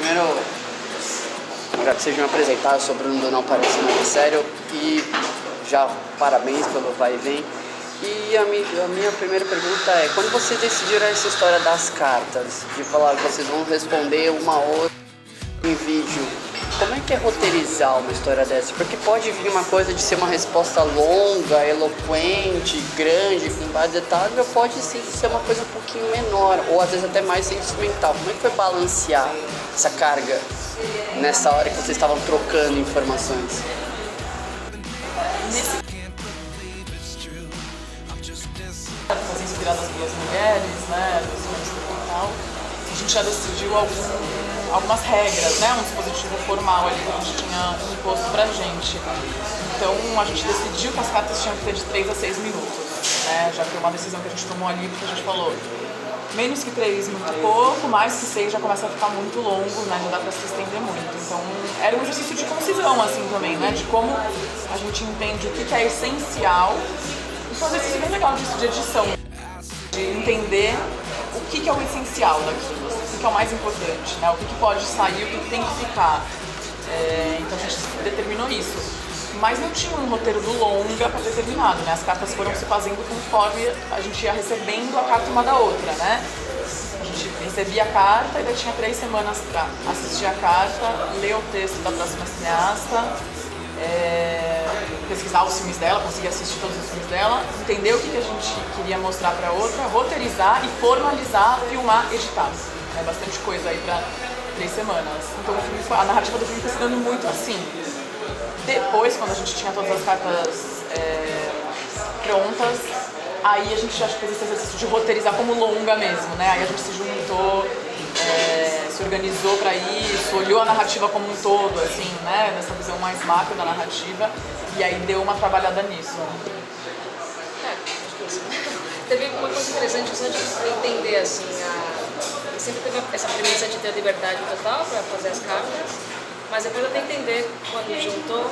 primeiro, que seja me apresentar, eu sou Bruno do Não Parece Nada Sério e já parabéns pelo vai e vem. E a minha primeira pergunta é, quando vocês decidiram essa história das cartas, de falar que vocês vão responder uma outra em vídeo, como é que é roteirizar uma história dessa? Porque pode vir uma coisa de ser uma resposta longa, eloquente, grande, com vários detalhes, ou pode sim ser uma coisa um pouquinho menor, ou às vezes até mais sentimental. Como é que foi balancear essa carga nessa hora que vocês estavam trocando informações? Fazer inspiradas pelas mulheres, né, e tal, a gente já decidiu algumas regras, né, um dispositivo formal ali que a gente tinha imposto pra gente. Então a gente decidiu que as cartas tinham que ter de 3 a 6 minutos, né, já foi uma decisão que a gente tomou ali, porque a gente falou menos que 3, muito pouco, mais que 6 já começa a ficar muito longo, né, já dá pra se estender muito. Então era um exercício de concisão assim também, né, de como a gente entende o que é essencial. Foi um exercício bem legal disso, de edição, de entender o que é o essencial daquilo, o que é o mais importante, né? O que pode sair, o que tem que ficar. Então a gente determinou isso. Mas não tinha um roteiro do longa para determinado, né? As cartas foram se fazendo conforme a gente ia recebendo a carta uma da outra, né? A gente recebia a carta e daí tinha 3 semanas para assistir a carta, ler o texto da próxima cineasta, pesquisar os filmes dela, conseguir assistir todos os filmes dela, entender o que a gente queria mostrar para outra, roteirizar e formalizar, filmar, editar. É bastante coisa aí para 3 semanas. Então a narrativa do filme foi se dando muito assim. Depois, quando a gente tinha todas as cartas prontas, aí a gente já fez esse exercício de roteirizar como longa mesmo, né? Aí a gente se juntou, se organizou para isso, olhou a narrativa como um todo, assim, né? Nessa visão mais macro da narrativa, e aí deu uma trabalhada nisso. Acho que isso. Teve uma coisa interessante, só de entender, assim, sempre teve essa premissa de ter a liberdade total para fazer as cartas, mas depois até entender, quando juntou,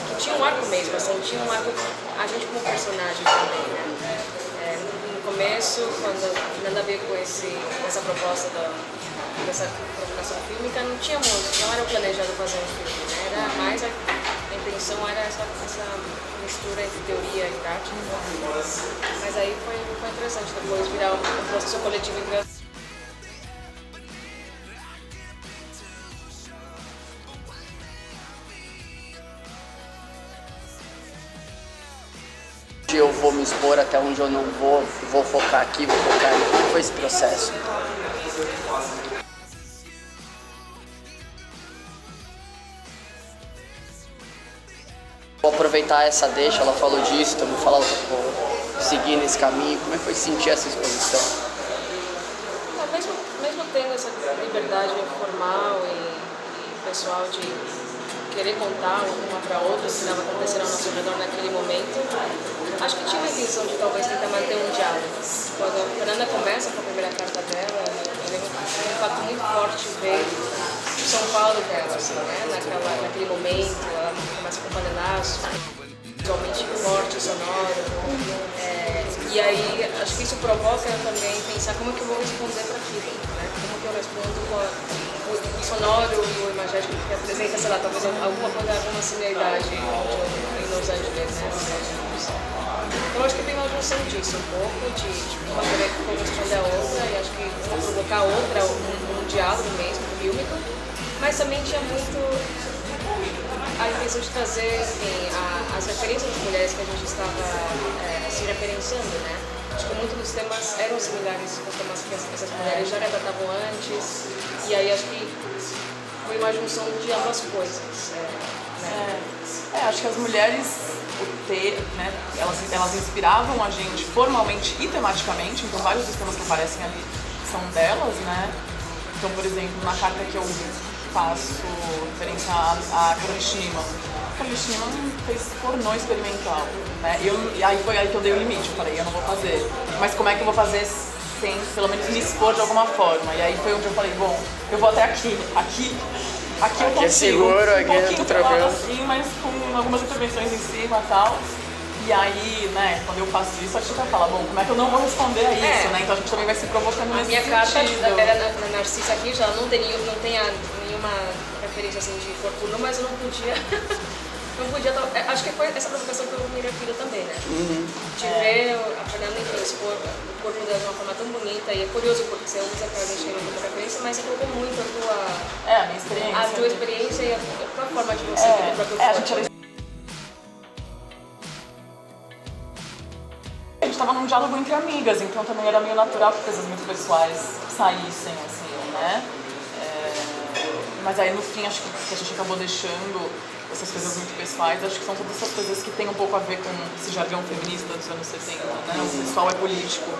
que tinha um arco mesmo, assim, tinha um arco, a gente como personagem também, né? No começo, quando nada a ver com essa proposta dessa provocação fílmica, não era planejado fazer um filme, né? Era mais a intenção era essa mistura entre teoria e prática, mas aí foi interessante depois virar um processo coletivo e criativo. Eu vou me expor até onde eu não vou focar aqui, vou focar ali. Como foi esse processo? Vou aproveitar essa deixa, ela falou disso, também falou seguir nesse caminho. Como é que foi sentir essa exposição? Mesmo tendo essa liberdade formal e pessoal de querer contar uma para outra o que estava acontecendo ao nosso redor naquele momento, acho que tinha uma intenção de talvez tentar manter um diálogo. Quando a Fernanda começa com a primeira carta dela, é um impacto muito forte ver o São Paulo dela, assim, né? Naquele momento, ela começa com um panelaço, visualmente forte, sonoro. E aí, acho que isso provoca também pensar como é que eu vou responder para aquilo, né? Como que eu respondo com o sonoro e o imagético que apresenta, sei lá, talvez alguma similaridade em Los Angeles, né? Então acho que tem uma junção disso, um pouco de uma querer corresponder a outra e acho que uma provocar a outra, um diálogo mesmo, fílmico, mas também tinha muito a intenção de trazer, enfim, as referências das mulheres que a gente estava se referenciando, né? Acho que muitos dos temas eram similares com os temas que essas mulheres já retratavam antes, e aí acho que foi uma junção de ambas coisas. Acho que as mulheres, né, elas inspiravam a gente formalmente e tematicamente, então vários dos temas que aparecem ali são delas, né? Então, por exemplo, na carta que eu faço referência a Carole Schneemann. A Carole Schneemann fez pornô experimental, né? E aí foi aí que eu dei o limite, eu falei, eu não vou fazer. Mas como é que eu vou fazer sem, pelo menos, me expor de alguma forma? E aí foi onde eu falei, bom, eu vou até aqui eu consigo, seguro, um aqui pouquinho tranquilo, assim, mas com algumas intervenções em cima e tal. E aí, né, quando eu faço isso, a gente vai falar, bom, como é que eu não vou responder a isso, né? Então a gente também vai se provocando nesse sentido. A minha carta era na Narcissa aqui, já não tem nenhuma referência assim de corpo nu, mas eu não podia... acho que foi essa provocação pelo Mirafido também, né? De ver a Fernanda, enfim, expor o corpo dela de uma forma tão bonita, e é curioso porque você usa pra gente como referência, mas você colocou muito a minha experiência. A tua experiência e a tua forma de você ver o próprio corpo. A gente tava num diálogo entre amigas, então também era meio natural que coisas muito pessoais saíssem, assim, né? Mas aí no fim acho que a gente acabou deixando essas coisas muito pessoais, acho que são todas essas coisas que tem um pouco a ver com esse jargão feminista dos anos 70, né? O pessoal é político,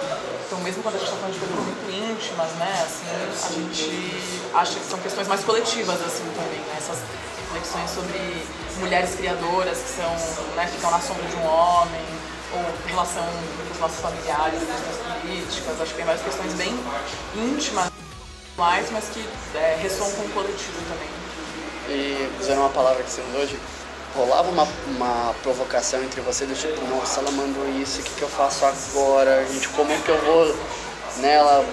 então mesmo quando a gente tá falando de coisas muito íntimas, né, assim, a gente acha que são questões mais coletivas, assim, também, né? Essas reflexões sobre mulheres criadoras que são, né, ficam na sombra de um homem, ou relação com os nossos familiares, questões políticas, acho que tem várias questões bem íntimas, mas que ressoam com o coletivo também. E usando uma palavra que você usou hoje, rolava uma provocação entre você do tipo, nossa, ela mandou isso, o que eu faço agora? Gente, como é que eu vou... Né, ela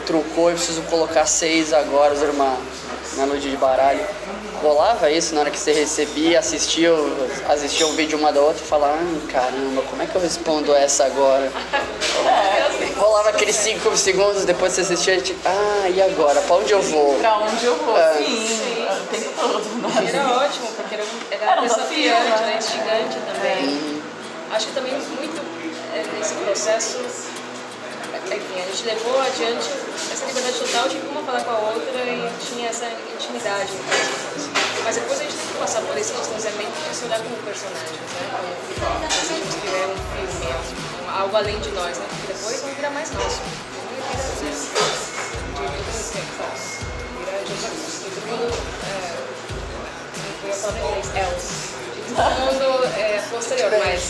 trucou e preciso colocar 6 agora, irmã, na noite de baralho. Rolava isso na hora que você recebia, assistia o vídeo uma da outra e falava, caramba, como é que eu respondo essa agora? Rolava aqueles 5 segundos, depois você assistia e tipo, e agora? Pra onde eu vou? Pra onde eu vou? Sim, o tempo todo. Né? Era ótimo, porque era desafiante, né? Instigante também. Acho que também muito nesse processo, enfim, a gente levou adiante essa liberdade total de uma falar com a outra e tinha essa intimidade. Mas depois a gente tem que passar por esse distanciamento e se olhar como personagens, né? Como se a gente tiver um filme, algo além de nós, né? Porque depois não vira mais nosso. Todo mundo é posterior, mas...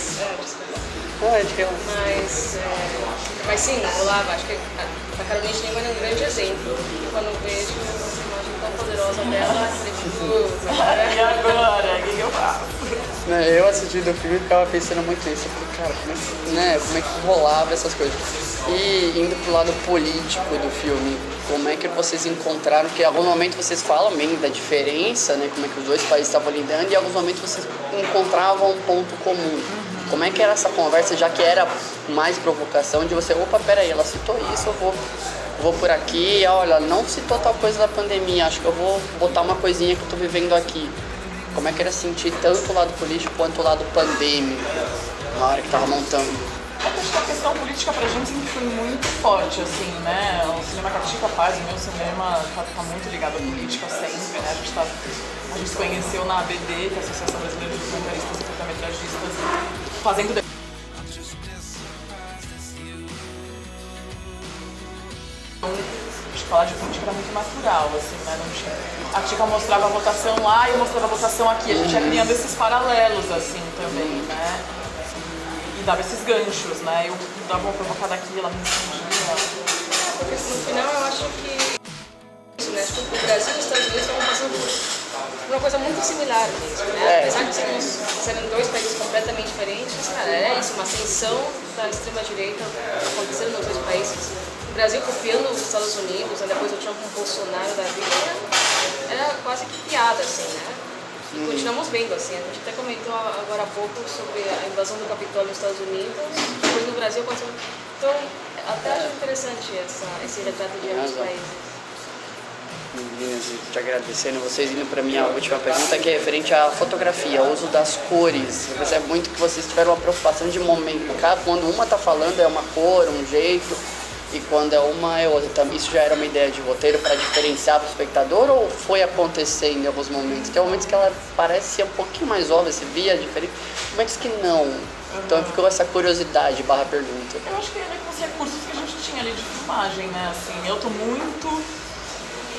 Mas sim, rolava. Acho que a Caroline Schneemann é um grande exemplo. Quando vejo essa imagem tão poderosa dela, e agora? O que eu faço? Eu assistindo o filme e ficava pensando muito nisso. Eu falei, cara, como é que rolava essas coisas? E indo pro lado político do filme, como é que vocês encontraram? Porque em algum momento vocês falam bem da diferença, né? Como é que os dois países estavam lidando, e em alguns momentos vocês encontravam um ponto comum. Como é que era essa conversa, já que era mais provocação de você, opa, peraí, ela citou isso, eu vou por aqui, olha, não citou tal coisa da pandemia, acho que eu vou botar uma coisinha que eu tô vivendo aqui. Como é que era sentir tanto o lado político quanto o lado pandêmico na hora que tava montando? Acho que a questão política pra gente sempre foi muito forte, assim, né? O cinema que a Tica faz, o meu cinema tá muito ligado à política sempre, né? A gente se conheceu na ABD, que é a Associação Brasileira de Documentaristas e Curtametragistas, fazendo... Então, falar de política era muito natural, assim, né? Não tinha... A Tica mostrava a votação lá e eu mostrava a votação aqui. A gente ia criando esses paralelos, assim, também, né? E dava esses ganchos, né? Eu dava uma provocada aqui, ela me entendia. Porque no final eu acho que isso, né? Acho que o Brasil e os Estados Unidos estavam passando por uma coisa muito similar mesmo, né? Apesar de serem 2 países completamente diferentes, cara, era isso, uma ascensão da extrema-direita acontecendo nos 2 países. O Brasil copiando os Estados Unidos, né? Depois o Trump com o Bolsonaro da vida, era quase que piada, assim, né? E continuamos vendo, assim, a gente até comentou agora há pouco sobre a invasão do Capitólio nos Estados Unidos, depois no Brasil aconteceu. Então, até acho interessante esse retrato de ambos os países. Meninas, te agradecendo, vocês indo para minha última pergunta, que é referente à fotografia, o uso das cores. Você percebe muito que vocês tiveram uma preocupação de momento. Quando uma está falando é uma cor, um jeito, e quando é uma é outra. Isso já era uma ideia de roteiro para diferenciar para o espectador, ou foi acontecendo em alguns momentos? Tem momentos que ela parece ser um pouquinho mais óbvia, se via diferente, momentos que não. Então ficou essa curiosidade / pergunta. Eu acho que é com os recursos que a gente tinha ali de filmagem, né? Assim, eu tô muito...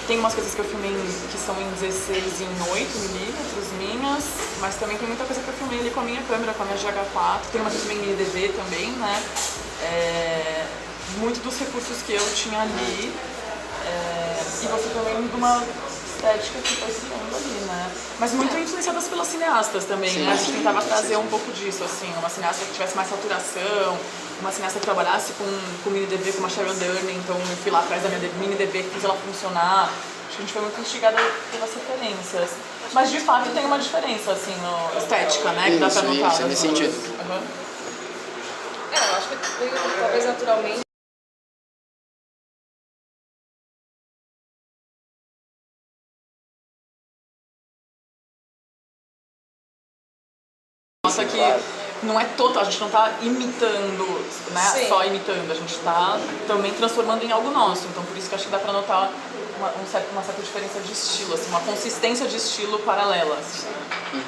Tem umas coisas que eu filmei que são em 16 e em 8mm minhas, mas também tem muita coisa que eu filmei ali com a minha câmera, com a minha GH4. Tem uma que eu filmei em IDV também, né? Muito dos recursos que eu tinha ali, e você também de uma estética que foi se criando ali, né? Mas muito influenciadas pelas cineastas também, né? A gente tentava trazer um pouco disso, assim, uma cineasta que tivesse mais saturação, uma cineasta que trabalhasse com mini DV, como a Sharon Durning, então eu fui lá atrás da minha mini DV que fiz ela funcionar. Acho que a gente foi muito instigada pelas referências. Mas de fato tem uma diferença, assim, no estética, né? Que dá pra notar. Isso, nesse sentido. Eu acho que talvez naturalmente. Nossa, que não é total, a gente não tá imitando, né? Sim. Só imitando, a gente tá também transformando em algo nosso. Então por isso que acho que dá pra notar uma certa diferença de estilo, assim, uma consistência de estilo paralela. Assim, né?